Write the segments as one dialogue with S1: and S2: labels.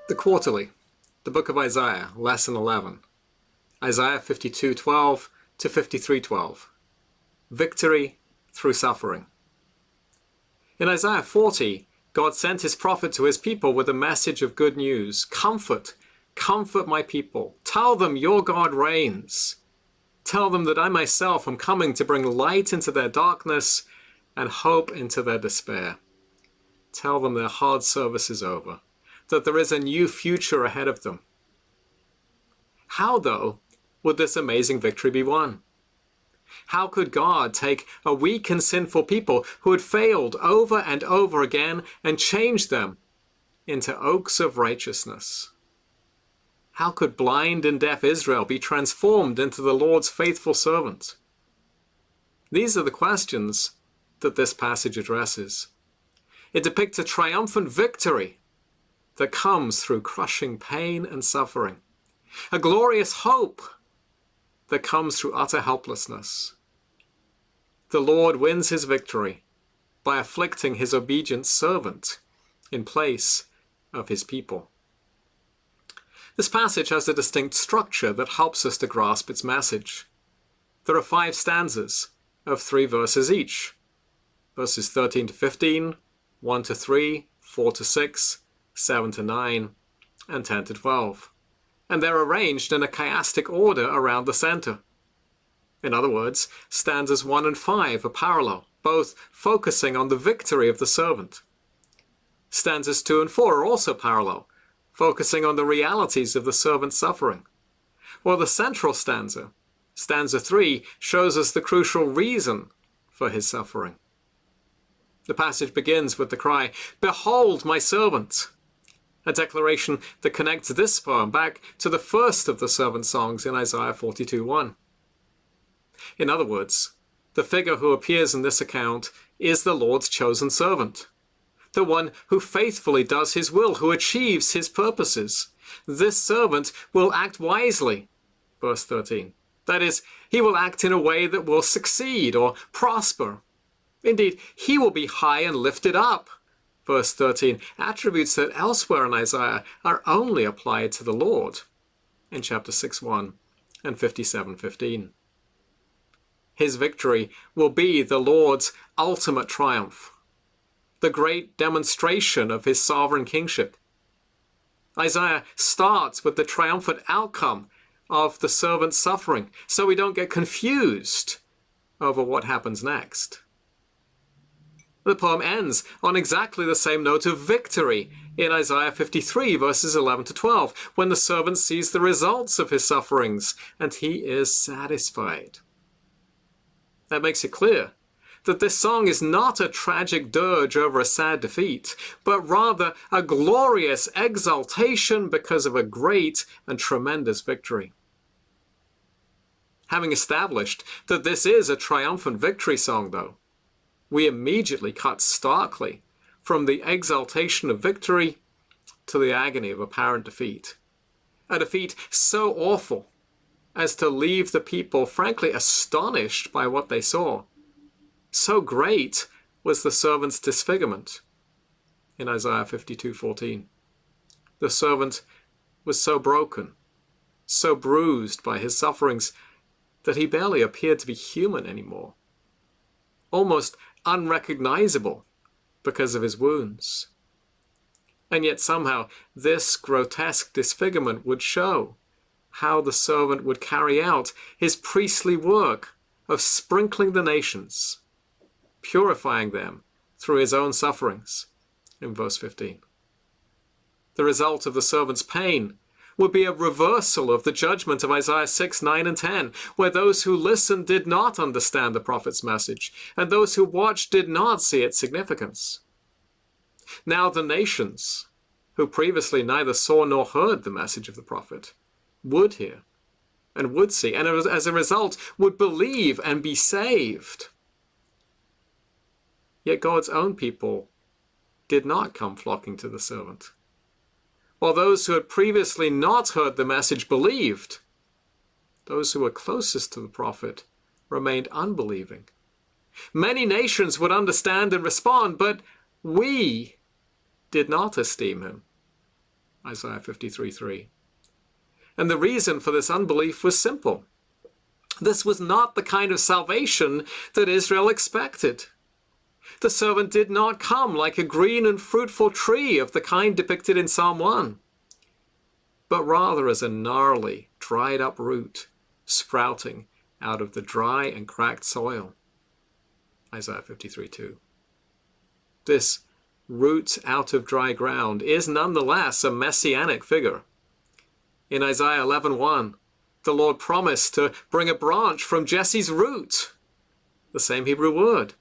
S1: The Quarterly, the Book of Isaiah, Lesson 11, Isaiah 52:12 to 53:12, Victory through Suffering. In Isaiah 40, God sent his prophet to his people with a message of good news. Comfort, comfort my people. Tell them your God reigns. Tell them that I myself am coming to bring light into their darkness and hope into their despair. Tell them their hard service is over, that there is a new future ahead of them. How, though, would this amazing victory be won? How could God take a weak and sinful people who had failed over and over again and change them into oaks of righteousness? How could blind and deaf Israel be transformed into the Lord's faithful servant? These are the questions that this passage addresses. It depicts a triumphant victory that comes through crushing pain and suffering, a glorious hope that comes through utter helplessness. The Lord wins his victory by afflicting his obedient servant in place of his people. This passage has a distinct structure that helps us to grasp its message. There are 5 stanzas of 3 verses each. Verses 13 to 15, 1 to 3, 4 to 6, 7 to 9, and 10 to 12. And they're arranged in a chiastic order around the center. In other words, stanzas 1 and 5 are parallel, both focusing on the victory of the servant. Stanzas 2 and 4 are also parallel, focusing on the realities of the servant's suffering. While the central stanza, stanza 3, shows us the crucial reason for his suffering. The passage begins with the cry, "Behold my servant," a declaration that connects this poem back to the first of the servant songs in Isaiah 42:1. In other words, the figure who appears in this account is the Lord's chosen servant, the one who faithfully does his will, who achieves his purposes. This servant will act wisely, verse 13. That is, he will act in a way that will succeed or prosper. Indeed, he will be high and lifted up. Verse 13, attributes that elsewhere in Isaiah are only applied to the Lord in chapter 6:1 and 57:15. His victory will be the Lord's ultimate triumph, the great demonstration of his sovereign kingship. Isaiah starts with the triumphant outcome of the servant's suffering, so we don't get confused over what happens next. The poem ends on exactly the same note of victory in Isaiah 53, verses 11 to 12, when the servant sees the results of his sufferings and he is satisfied. That makes it clear that this song is not a tragic dirge over a sad defeat, but rather a glorious exaltation because of a great and tremendous victory. Having established that this is a triumphant victory song, though, we immediately cut starkly from the exaltation of victory to the agony of apparent defeat. A defeat so awful as to leave the people frankly astonished by what they saw. So great was the servant's disfigurement in Isaiah 52:14. The servant was so broken, so bruised by his sufferings, that he barely appeared to be human anymore. Almost unrecognizable because of his wounds. And yet somehow this grotesque disfigurement would show how the servant would carry out his priestly work of sprinkling the nations, purifying them through his own sufferings, in verse 15. The result of the servant's pain would be a reversal of the judgment of Isaiah 6, 9, and 10, where those who listened did not understand the prophet's message, and those who watched did not see its significance. Now the nations, who previously neither saw nor heard the message of the prophet, would hear and would see, and as a result would believe and be saved. Yet God's own people did not come flocking to the servant. While those who had previously not heard the message believed, those who were closest to the prophet remained unbelieving. Many nations would understand and respond, but we did not esteem him. Isaiah 53:3. And the reason for this unbelief was simple. This was not the kind of salvation that Israel expected. The servant did not come like a green and fruitful tree of the kind depicted in Psalm 1, but rather as a gnarly, dried up root sprouting out of the dry and cracked soil. Isaiah 53:2. This root out of dry ground is nonetheless a messianic figure. In Isaiah 11:1, the Lord promised to bring a branch from Jesse's root, the same Hebrew word.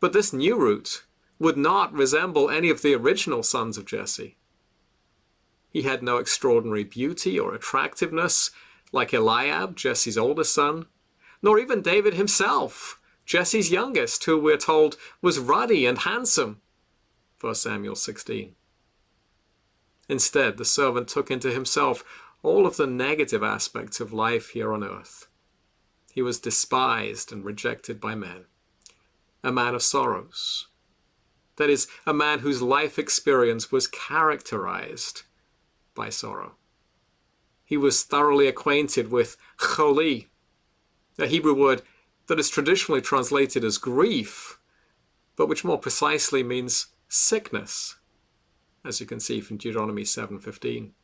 S1: But this new root would not resemble any of the original sons of Jesse. He had no extraordinary beauty or attractiveness like Eliab, Jesse's oldest son, nor even David himself, Jesse's youngest, who we're told was ruddy and handsome. 1 Samuel 16. Instead, the servant took into himself all of the negative aspects of life here on earth. He was despised and rejected by men, a man of sorrows. That is, a man whose life experience was characterized by sorrow. He was thoroughly acquainted with choli, a Hebrew word that is traditionally translated as grief, but which more precisely means sickness, as you can see from Deuteronomy 7:15.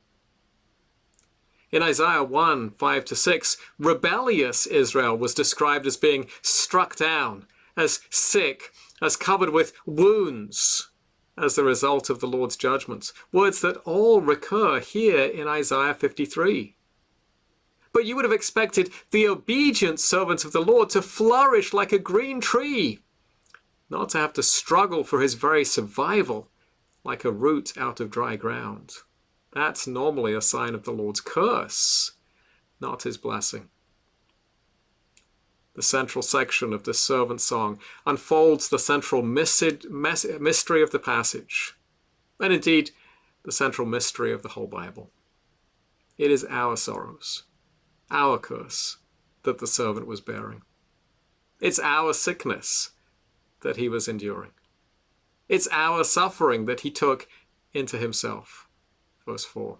S1: In Isaiah 1:5-6, rebellious Israel was described as being struck down, as sick, as covered with wounds, as the result of the Lord's judgments, words that all recur here in Isaiah 53. But you would have expected the obedient servant of the Lord to flourish like a green tree, not to have to struggle for his very survival like a root out of dry ground. That's normally a sign of the Lord's curse, not his blessing. The central section of this servant song unfolds the central mystery of the passage, and indeed the central mystery of the whole Bible. It is our sorrows, our curse, that the servant was bearing. It's our sickness that he was enduring. It's our suffering that he took into himself. Verse 4.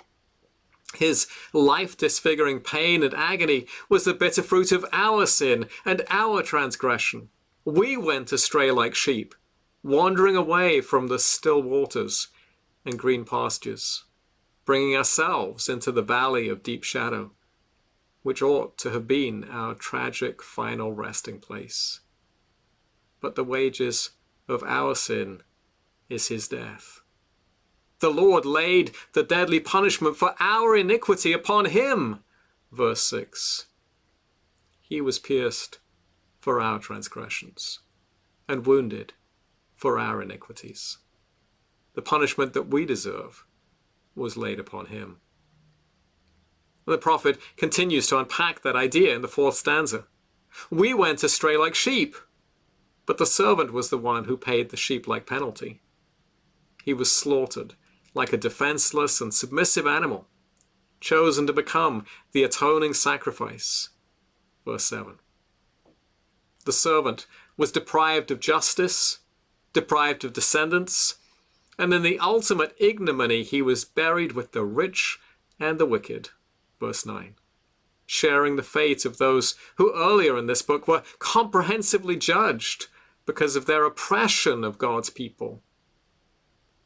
S1: His life-disfiguring pain and agony was the bitter fruit of our sin and our transgression. We went astray like sheep, wandering away from the still waters and green pastures, bringing ourselves into the valley of deep shadow, which ought to have been our tragic final resting place. But the wages of our sin is his death. The Lord laid the deadly punishment for our iniquity upon him. Verse 6. He was pierced for our transgressions and wounded for our iniquities. The punishment that we deserve was laid upon him. The prophet continues to unpack that idea in the 4th stanza. We went astray like sheep, but the servant was the one who paid the sheep-like penalty. He was slaughtered like a defenseless and submissive animal, chosen to become the atoning sacrifice. Verse 7. The servant was deprived of justice, deprived of descendants, and in the ultimate ignominy he was buried with the rich and the wicked. Verse 9. Sharing the fate of those who earlier in this book were comprehensively judged because of their oppression of God's people.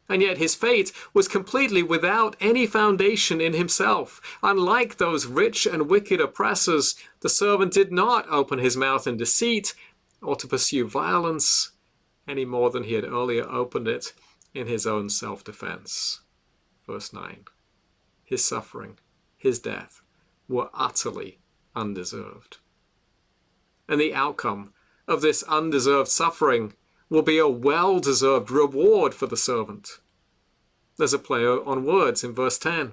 S1: And yet his fate was completely without any foundation in himself. Unlike those rich and wicked oppressors, the servant did not open his mouth in deceit or to pursue violence any more than he had earlier opened it in his own self-defense. Verse 9. His suffering, his death, were utterly undeserved. And the outcome of this undeserved suffering will be a well-deserved reward for the servant. There's a play on words in verse 10.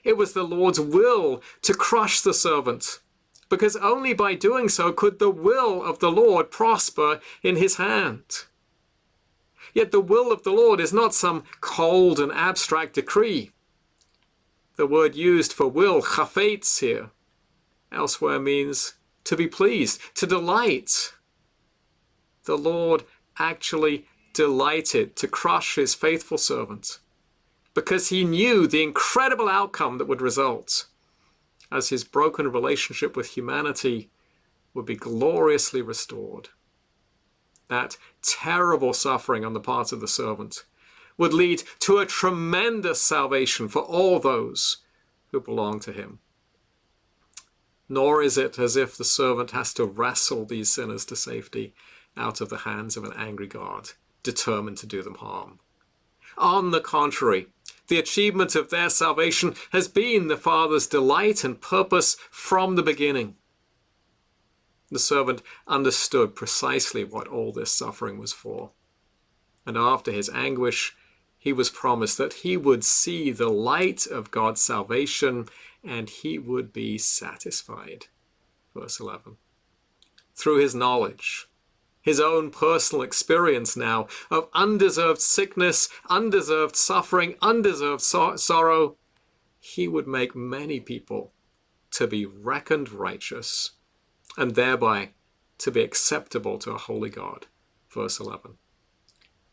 S1: It was the Lord's will to crush the servant, because only by doing so could the will of the Lord prosper in his hand. Yet the will of the Lord is not some cold and abstract decree. The word used for will, chafetz here, elsewhere means to be pleased, to delight. The Lord actually delighted to crush his faithful servant because he knew the incredible outcome that would result as his broken relationship with humanity would be gloriously restored. That terrible suffering on the part of the servant would lead to a tremendous salvation for all those who belong to him. Nor is it as if the servant has to wrestle these sinners to safety out of the hands of an angry God, determined to do them harm. On the contrary, the achievement of their salvation has been the Father's delight and purpose from the beginning. The servant understood precisely what all this suffering was for. And after his anguish, he was promised that he would see the light of God's salvation and he would be satisfied. Verse 11. Through his knowledge, his own personal experience now of undeserved sickness, undeserved suffering, undeserved sorrow, he would make many people to be reckoned righteous and thereby to be acceptable to a holy God. Verse 11.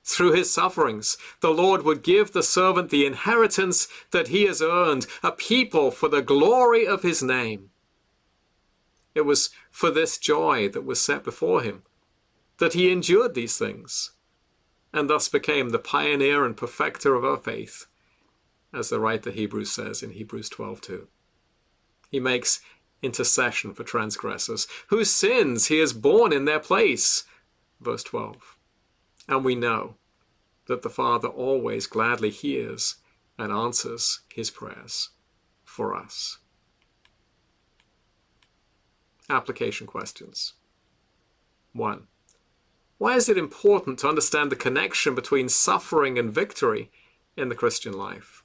S1: Through his sufferings, the Lord would give the servant the inheritance that he has earned, a people for the glory of his name. It was for this joy that was set before him that he endured these things, and thus became the pioneer and perfecter of our faith, as the writer Hebrews says in Hebrews 12:2. He makes intercession for transgressors, whose sins he has borne in their place. Verse 12. And we know that the Father always gladly hears and answers his prayers for us. Application questions. 1. Why is it important to understand the connection between suffering and victory in the Christian life?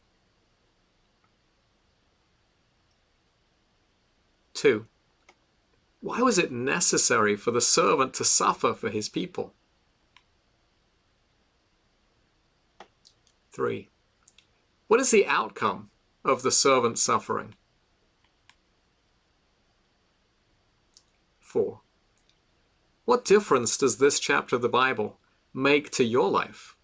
S1: 2. Why was it necessary for the servant to suffer for his people? 3. What is the outcome of the servant's suffering? 4. What difference does this chapter of the Bible make to your life?